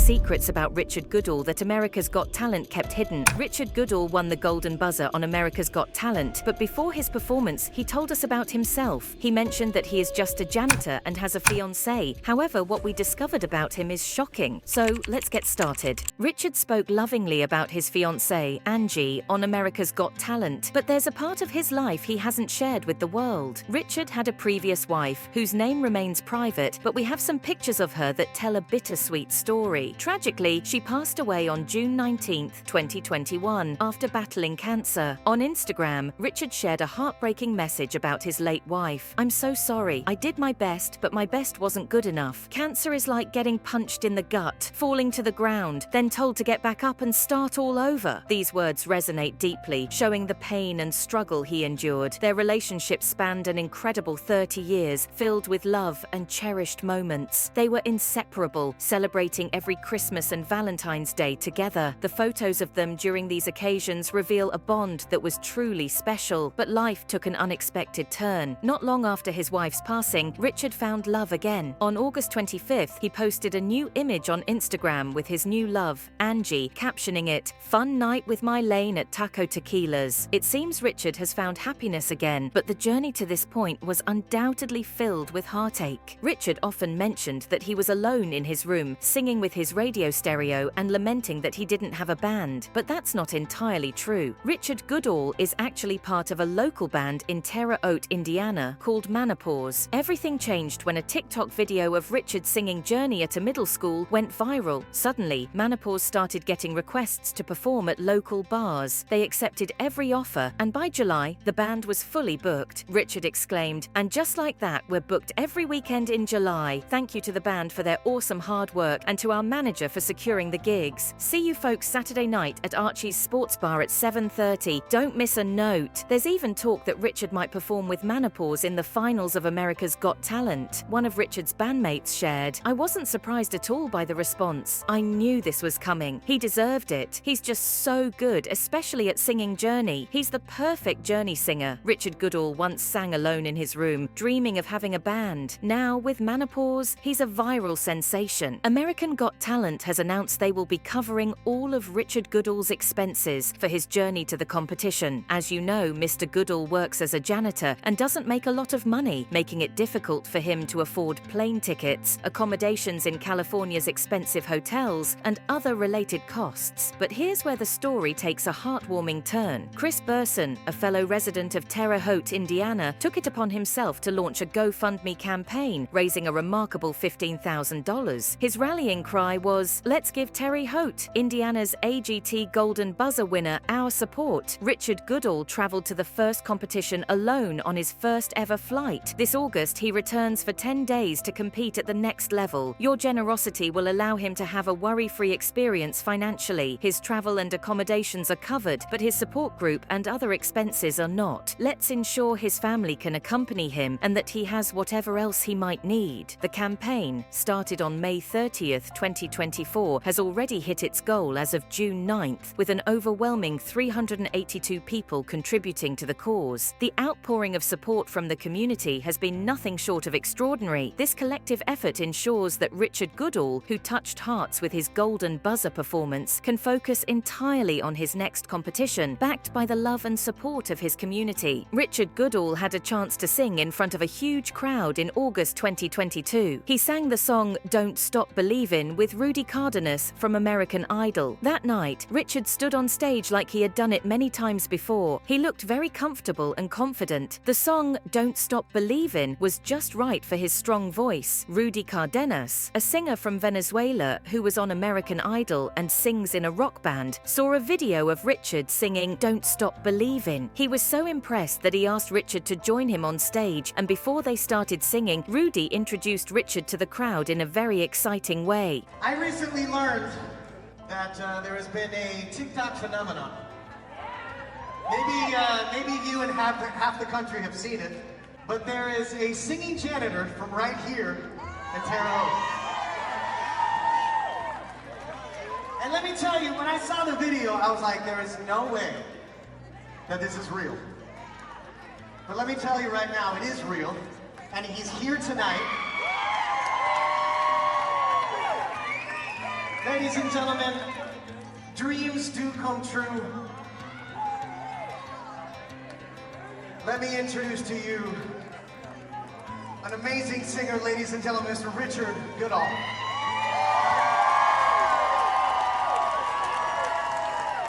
secrets about Richard Goodall that America's Got Talent kept hidden. Richard Goodall won the Golden Buzzer on America's Got Talent, but before his performance, he told us about himself. He mentioned that he is just a janitor and has a fiancée. However, what we discovered about him is shocking. So let's get started. Richard spoke lovingly about his fiancée, Angie, on America's Got Talent, but there's a part of his life he hasn't shared with the world. Richard had a previous wife, whose name remains private, but we have some pictures of her that tell a bittersweet story. Tragically, she passed away on June 19, 2021, after battling cancer. On Instagram, Richard shared a heartbreaking message about his late wife. "I'm so sorry. I did my best, but my best wasn't good enough. Cancer is like getting punched in the gut, falling to the ground, then told to get back up and start all over." These words resonate deeply, showing the pain and struggle he endured. Their relationship spanned an incredible 30 years, filled with love and cherished moments. They were inseparable, celebrating every Christmas and Valentine's Day together. The photos of them during these occasions reveal a bond that was truly special, but life took an unexpected turn. Not long after his wife's passing, Richard found love again. On August 25th, he posted a new image on Instagram with his new love, Angie, captioning it, "Fun night with my Lane at Taco Tequilas." It seems Richard has found happiness again, but the journey to this point was undoubtedly filled with heartache. Richard often mentioned that he was alone in his room, singing with his radio stereo and lamenting that he didn't have a band. But that's not entirely true. Richard Goodall is actually part of a local band in Terre Haute, Indiana, called Menopause. Everything changed when a TikTok video of Richard singing Journey at a middle school went viral. Suddenly, Menopause started getting requests to perform at local bars. They accepted every offer, and by July, the band was fully booked. Richard exclaimed, "And just like that, we're booked every weekend in July. Thank you to the band for their awesome hard work and to our manager for securing the gigs. See you folks Saturday night at Archie's Sports Bar at 7:30. Don't miss a note." There's even talk that Richard might perform with Menopause in the finals of America's Got Talent. One of Richard's bandmates shared, "I wasn't surprised at all by the response. I knew this was coming. He deserved it. He's just so good, especially at singing Journey. He's the perfect Journey singer." Richard Goodall once sang alone in his room, dreaming of having a band. Now, with Menopause, he's a viral sensation. American Got Talent has announced they will be covering all of Richard Goodall's expenses for his journey to the competition. As you know, Mr. Goodall works as a janitor and doesn't make a lot of money, making it difficult for him to afford plane tickets, accommodations in California's expensive hotels, and other related costs. But here's where the story takes a heartwarming turn. Chris Burson, a fellow resident of Terre Haute, Indiana, took it upon himself to launch a GoFundMe campaign, raising a remarkable $15,000. His rallying cry was, "Let's give Terre Haute, Indiana's AGT Golden Buzzer winner, our support." Richard Goodall traveled to the first competition alone on his first ever flight. This August, he returns for 10 days to compete at the next level. Your generosity will allow him to have a worry-free experience financially. His travel and accommodations are covered, but his support group and other expenses are not. Let's ensure his family can accompany him and that he has whatever else he might need. The campaign, started on May 30th, 2024, has already hit its goal as of June 9th, with an overwhelming 382 people contributing to the cause. The outpouring of support from the community has been nothing short of extraordinary. This collective effort ensures that Richard Goodall, who touched hearts with his Golden Buzzer performance, can focus entirely on his next competition, backed by the love and support of his community. Richard Goodall had a chance to sing in front of a huge crowd in August 2022. He sang the song "Don't Stop Believin" with Rudy Cardenas from American Idol. That night, Richard stood on stage like he had done it many times before. He looked very comfortable and confident. The song "Don't Stop Believin" was just right for his strong voice. Rudy Cardenas, a singer from Venezuela who was on American Idol and sings in a rock band, saw a video of Richard singing "Don't Stop Believin." He was so impressed that he asked Richard to join him on stage, and before they started singing, Rudy introduced Richard to the crowd in a very exciting way. I recently learned that there has been a TikTok phenomenon. Maybe you and half the country have seen it, but there is a singing janitor from right here in Terre Haute. And let me tell you, when I saw the video, I was like, there is no way that this is real. But let me tell you right now, it is real, and he's here tonight. Ladies and gentlemen, dreams do come true. Let me introduce to you an amazing singer, ladies and gentlemen, Mr. Richard Goodall.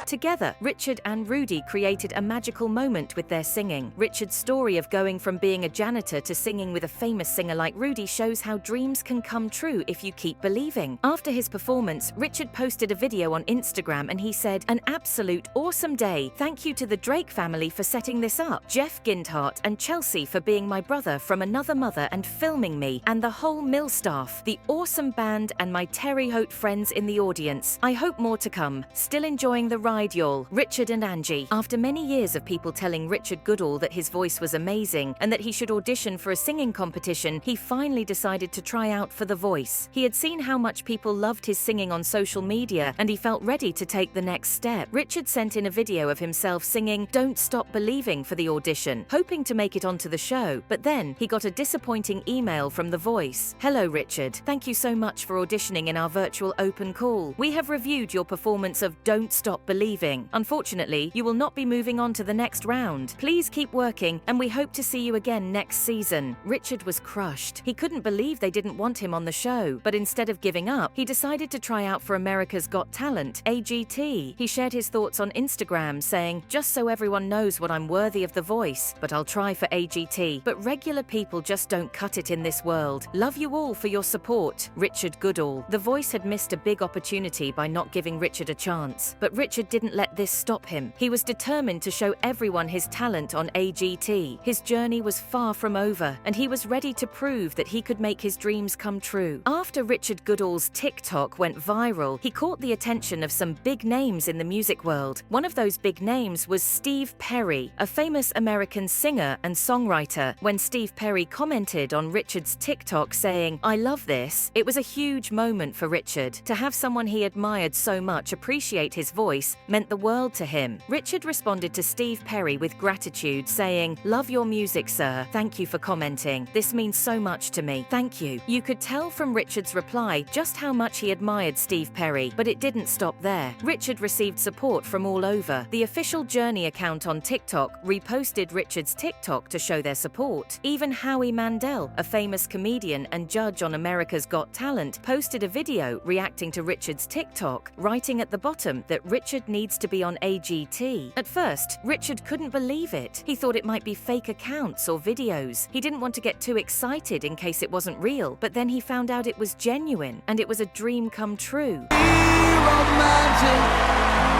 Together, Richard and Rudy created a magical moment with their singing. Richard's story of going from being a janitor to singing with a famous singer like Rudy shows how dreams can come true if you keep believing. After his performance, Richard posted a video on Instagram and he said, "An absolute awesome day. Thank you to the Drake family for setting this up, Jeff Gindhart and Chelsea for being my brother from another mother and filming me, and the whole Mill staff, the awesome band and my Terre Haute friends in the audience. I hope more to come. Still enjoying the ride, y'all. Richard and Angie." After many years of people telling Richard Goodall that his voice was amazing and that he should audition for a singing competition, he finally decided to try out for The Voice. He had seen how much people loved his singing on social media and he felt ready to take the next step. Richard sent in a video of himself singing "Don't Stop Believing" for the audition, hoping to make it onto the show, but then he got a disappointing email from The Voice. "Hello Richard, thank you so much for auditioning in our virtual open call. We have reviewed your performance of Don't Stop Believing. Unfortunately, you will not be moving on to the next round. Please keep working and we hope to see you again next season." Richard was crushed. He couldn't believe they didn't want him on the show, but instead of giving up, he decided to try out for America's Got Talent, AGT. He shared his thoughts on Instagram saying, "Just so everyone knows what I'm worthy of The Voice, but I'll try for AGT. But regular people just don't cut it in this world. Love you all for your support, Richard Goodall." The Voice had missed a big opportunity by not giving Richard a chance, but Richard didn't let this stop him. He was determined to show everyone his talent on AGT. His journey was far from over, and he was ready to prove that he could make his dreams come true. After Richard Goodall's TikTok went viral, he caught the attention of some big names in the music world. One of those big names was Steve Perry, a famous American singer and songwriter. When Steve Perry commented on Richard's TikTok saying, "I love this," it was a huge moment for Richard. To have someone he admired so much appreciate his voice meant the world to him. Richard responded to Steve Perry with gratitude, saying, "Love your music, sir. Thank you for commenting. This means so much to me. Thank you." You could tell from Richard's reply just how much he admired Steve Perry, but it didn't stop there. Richard received support from all over. The official Journey account on TikTok reposted Richard's TikTok to show their support. Even Howie Mandel, a famous comedian and judge on America's Got Talent, posted a video reacting to Richard's TikTok, writing at the bottom that Richard needs to be on AGT. At first, Richard couldn't believe it. He thought it might be fake accounts or videos. He didn't want to get too excited in case it wasn't real, but then he found out it was genuine and it was a dream come true. Romantic,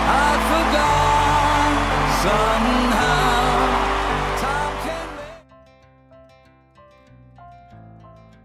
I forgot some